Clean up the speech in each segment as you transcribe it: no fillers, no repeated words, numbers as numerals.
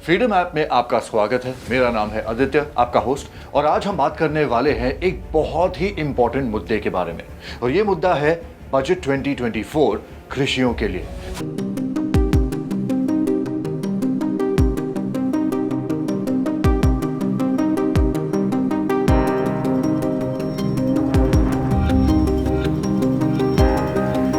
Freedom app में आपका स्वागत है। मेरा नाम है आदित्य, आपका होस्ट, और आज हम बात करने वाले हैं एक बहुत ही इंपॉर्टेंट मुद्दे के बारे में, और ये मुद्दा है बजट 2024 कृषियों के लिए।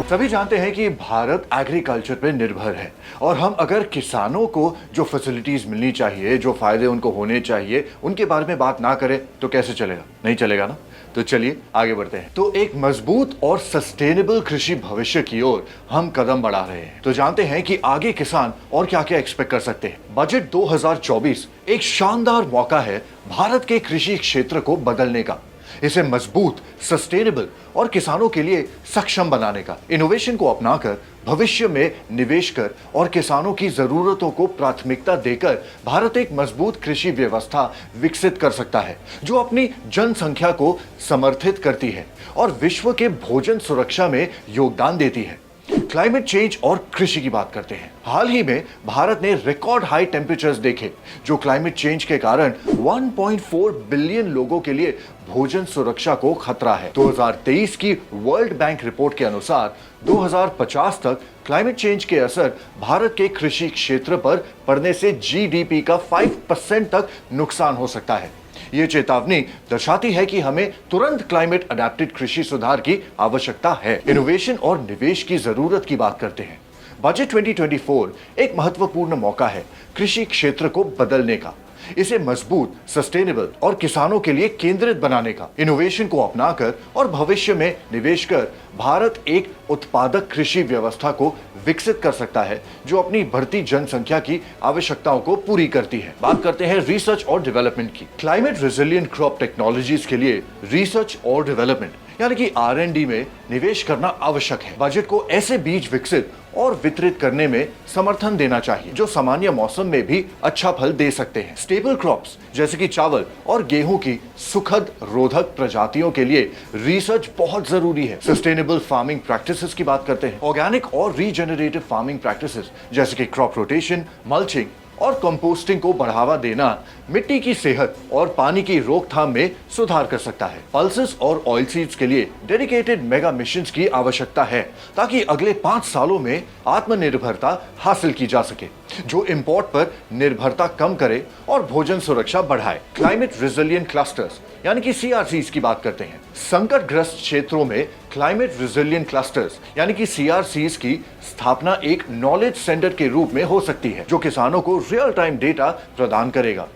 सभी जानते हैं कि भारत एग्रीकल्चर पे निर्भर है, और हम अगर किसानों को जो फैसिलिटीज मिलनी चाहिए, जो फायदे उनको होने चाहिए, उनके बारे में बात ना करें तो कैसे चलेगा? नहीं चलेगा ना। तो चलिए आगे बढ़ते हैं। तो एक मजबूत और सस्टेनेबल कृषि भविष्य की ओर हम कदम बढ़ा रहे हैं। तो जानते हैं कि आगे किसान और क्या क्या एक्सपेक्ट कर सकते हैं। बजट 2024 एक शानदार मौका है भारत के कृषि क्षेत्र को बदलने का, इसे मजबूत, सस्टेनेबल और किसानों के लिए सक्षम बनाने का। इनोवेशन को अपनाकर, भविष्य में निवेश कर और किसानों की जरूरतों को प्राथमिकता देकर भारत एक मजबूत कृषि व्यवस्था विकसित कर सकता है, जो अपनी जनसंख्या को समर्थित करती है और विश्व के भोजन सुरक्षा में योगदान देती है। क्लाइमेट चेंज और कृषि की बात करते हैं। हाल ही में भारत ने रिकॉर्ड हाई टेम्परेचर्स देखे, जो क्लाइमेट चेंज के कारण 1.4 बिलियन लोगों के लिए भोजन सुरक्षा को खतरा है। 2023 की वर्ल्ड बैंक रिपोर्ट के अनुसार 2050 तक क्लाइमेट चेंज के असर भारत के कृषि क्षेत्र पर पड़ने से जीडीपी का 5% तक नुकसान हो सकता है। ये चेतावनी दर्शाती है कि हमें तुरंत क्लाइमेट अडेप्टेड कृषि सुधार की आवश्यकता है। इनोवेशन और निवेश की जरूरत की बात करते हैं। बजट 2024 एक महत्वपूर्ण मौका है कृषि क्षेत्र को बदलने का, इसे मजबूत, सस्टेनेबल और किसानों के लिए केंद्रित बनाने का। इनोवेशन को अपनाकर और भविष्य में निवेश कर भारत एक उत्पादक कृषि व्यवस्था को विकसित कर सकता है, जो अपनी बढ़ती जनसंख्या की आवश्यकताओं को पूरी करती है। बात करते हैं रिसर्च और डेवलपमेंट की। क्लाइमेट रेजिलिएंट क्रॉप टेक्नोलॉजीज के लिए रिसर्च और डेवलपमेंट यानी कि R&D में निवेश करना आवश्यक है। बजट को ऐसे बीज विकसित और वितरित करने में समर्थन देना चाहिए जो सामान्य मौसम में भी अच्छा फल दे सकते हैं। स्टेबल क्रॉप्स जैसे कि चावल और गेहूं की सुखद रोधक प्रजातियों के लिए रिसर्च बहुत जरूरी है। सस्टेनेबल फार्मिंग प्रैक्टिसेस की बात करते हैं। ऑर्गेनिक और रीजेनरेटिव फार्मिंग प्रैक्टिसेस जैसे कि क्रॉप रोटेशन, मल्चिंग और कंपोस्टिंग को बढ़ावा देना मिट्टी की सेहत और पानी की रोकथाम में सुधार कर सकता है। पल्सेस और ऑयल सीड्स के लिए डेडिकेटेड मेगा मिशंस की आवश्यकता है, ताकि अगले 5 सालों में आत्मनिर्भरता हासिल की जा सके, जो इंपोर्ट पर निर्भरता कम करे और भोजन सुरक्षा बढ़ाए। क्लाइमेट रेजिलिएंट क्लस्टर्स यानी कि CRCs की बात करते हैं। संकटग्रस्त क्षेत्रों में क्लाइमेट रेजिलिएंट क्लस्टर्स यानी कि CRCs की स्थापना एक नॉलेज सेंटर के रूप में हो सकती है, जो किसानों को रियल टाइम डेटा प्रदान करेगा।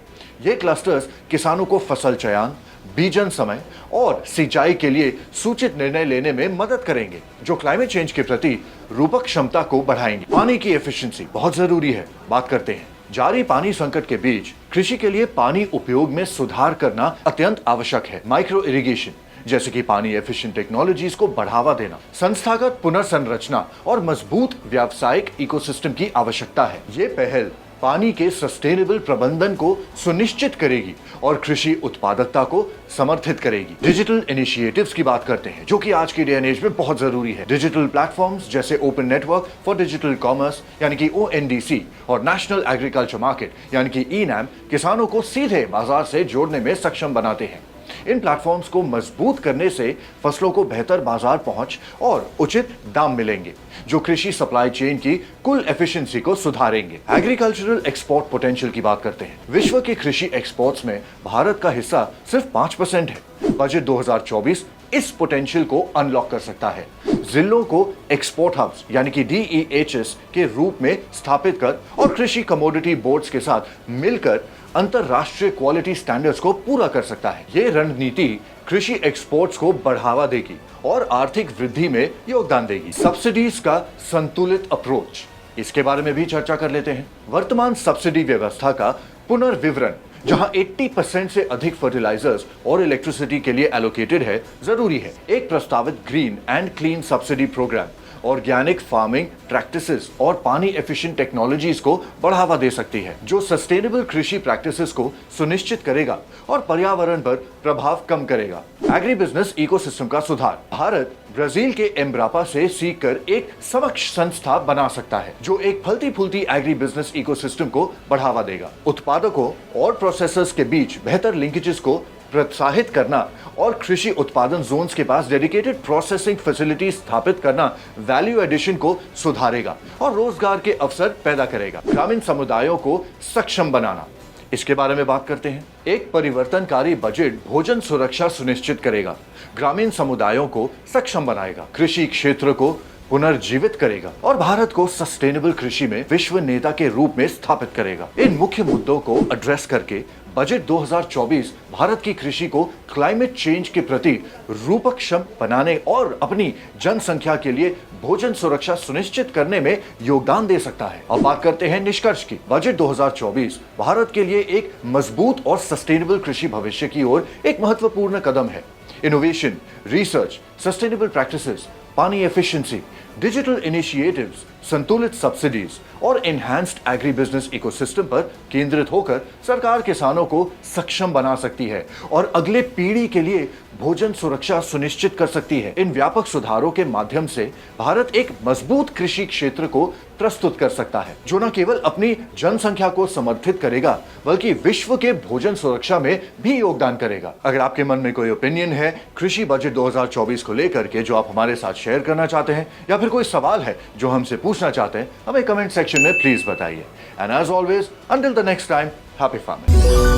ये क्लस्टर्स किसानों को फसल चयन, बीजन समय और सिंचाई के लिए सूचित निर्णय लेने में मदद करेंगे, जो क्लाइमेट चेंज के प्रति रूपक क्षमता को बढ़ाएंगे। पानी की एफिशिएंसी बहुत जरूरी है। बात करते हैं। जारी पानी संकट के बीच कृषि के लिए पानी उपयोग में सुधार करना अत्यंत आवश्यक है। माइक्रो इरिगेशन जैसे कि पानी एफिशिएंट टेक्नोलॉजीज को बढ़ावा देना, संस्थागत पुनर्संरचना और मजबूत व्यावसायिक इकोसिस्टम की आवश्यकता है। ये पहल पानी के सस्टेनेबल प्रबंधन को सुनिश्चित करेगी और कृषि उत्पादकता को समर्थित करेगी। डिजिटल इनिशिएटिव्स की बात करते हैं, जो कि आज की डे एंड एज में बहुत जरूरी है। डिजिटल प्लेटफॉर्म्स जैसे open network for digital commerce यानी कि ONDC और नेशनल एग्रीकल्चर मार्केट यानी कि ENAM किसानों को सीधे बाजार से जोड़ने में सक्षम बनाते हैं। इन प्लेटफॉर्म्स को मजबूत करने से फसलों को बेहतर बाजार पहुंच और उचित दाम मिलेंगे, जो कृषि सप्लाई चेन की कुल एफिशिएंसी को सुधारेंगे। एग्रीकल्चरल एक्सपोर्ट पोटेंशियल की बात करते हैं। विश्व के कृषि एक्सपोर्ट्स में भारत का हिस्सा सिर्फ 5% है। बजट 2024 इस पोटेंशियल को अनलॉक कर सकता है। जिलों को एक्सपोर्ट हब्स यानी कि DEHs के रूप में स्थापित कर और कृषि कमोडिटी बोर्ड्स के साथ मिलकर अंतरराष्ट्रीय क्वालिटी स्टैंडर्ड्स को पूरा कर सकता है। ये रणनीति कृषि एक्सपोर्ट्स को बढ़ावा देगी और आर्थिक वृद्धि में योगदान देगी। सब्सिडीज का संतुलित अप्रोच, इसके बारे में भी चर्चा कर लेते हैं। वर्तमान सब्सिडी व्यवस्था का पुनर्विवरण, जहां 80% से अधिक फर्टिलाइजर्स और इलेक्ट्रिसिटी के लिए एलोकेटेड है, जरूरी है। एक प्रस्तावित green and clean subsidy program organic farming practices और पानी एफिशिएंट टेक्नोलॉजीज को बढ़ावा दे सकती है, जो सस्टेनेबल कृषि प्रैक्टिसेस को सुनिश्चित करेगा और पर्यावरण पर प्रभाव कम करेगा। एग्री बिजनेस इकोसिस्टम का सुधार। भारत ब्राजील के एम्ब्रापा से सीखकर एक समक्ष संस्था बना सकता है, जो एक फलती फूलती एग्री बिजनेस इकोसिस्टम को बढ़ावा देगा। उत्पादकों और प्रोसेसर्स के बीच बेहतर लिंकेजेस को प्रोत्साहित करना और कृषि उत्पादन जोन्स के पास डेडिकेटेड प्रोसेसिंग फैसिलिटी स्थापित करना वैल्यू एडिशन को सुधारेगा और रोजगार के अवसर पैदा करेगा। ग्रामीण समुदायों को सक्षम बनाना, इसके बारे में बात करते हैं। एक परिवर्तनकारी बजट भोजन सुरक्षा सुनिश्चित करेगा, ग्रामीण समुदायों को सक्षम बनाएगा, कृषि क्षेत्र को पुनर्जीवित करेगा और भारत को सस्टेनेबल कृषि में विश्व नेता के रूप में स्थापित करेगा। इन मुख्य मुद्दों को एड्रेस करके बजट 2024 भारत की कृषि को क्लाइमेट चेंज के प्रति रूपक्षम बनाने और अपनी जनसंख्या के लिए भोजन सुरक्षा सुनिश्चित करने में योगदान दे सकता है। अब बात करते हैं निष्कर्ष की। बजट 2024 भारत के लिए एक मजबूत और सस्टेनेबल कृषि भविष्य की ओर एक महत्वपूर्ण कदम है। इनोवेशन, रिसर्च, सस्टेनेबल प्रैक्टिसेस, पानी एफिशिएंसी, डिजिटल इनिशिएटिव्स, संतुलित सब्सिडीज और एनहांस्ड एग्री बिजनेस इकोसिस्टम पर केंद्रित होकर सरकार किसानों को सक्षम बना सकती है और अगले पीढ़ी के लिए भोजन सुरक्षा सुनिश्चित कर सकती है। इन व्यापक सुधारों के माध्यम से भारत एक मजबूत कृषि क्षेत्र को प्रस्तुत कर सकता है, जो न केवल अपनी जनसंख्या को समर्थित करेगा बल्कि विश्व के भोजन सुरक्षा में भी योगदान करेगा। अगर आपके मन में कोई ओपिनियन है कृषि बजट 2024 को लेकर के जो आप हमारे साथ शेयर करना चाहते हैं, या फिर कोई सवाल है जो हमसे पूछना चाहते हैं, हमें कमेंट सेक्शन में प्लीज बताइए। And as always, until the next time, happy farming.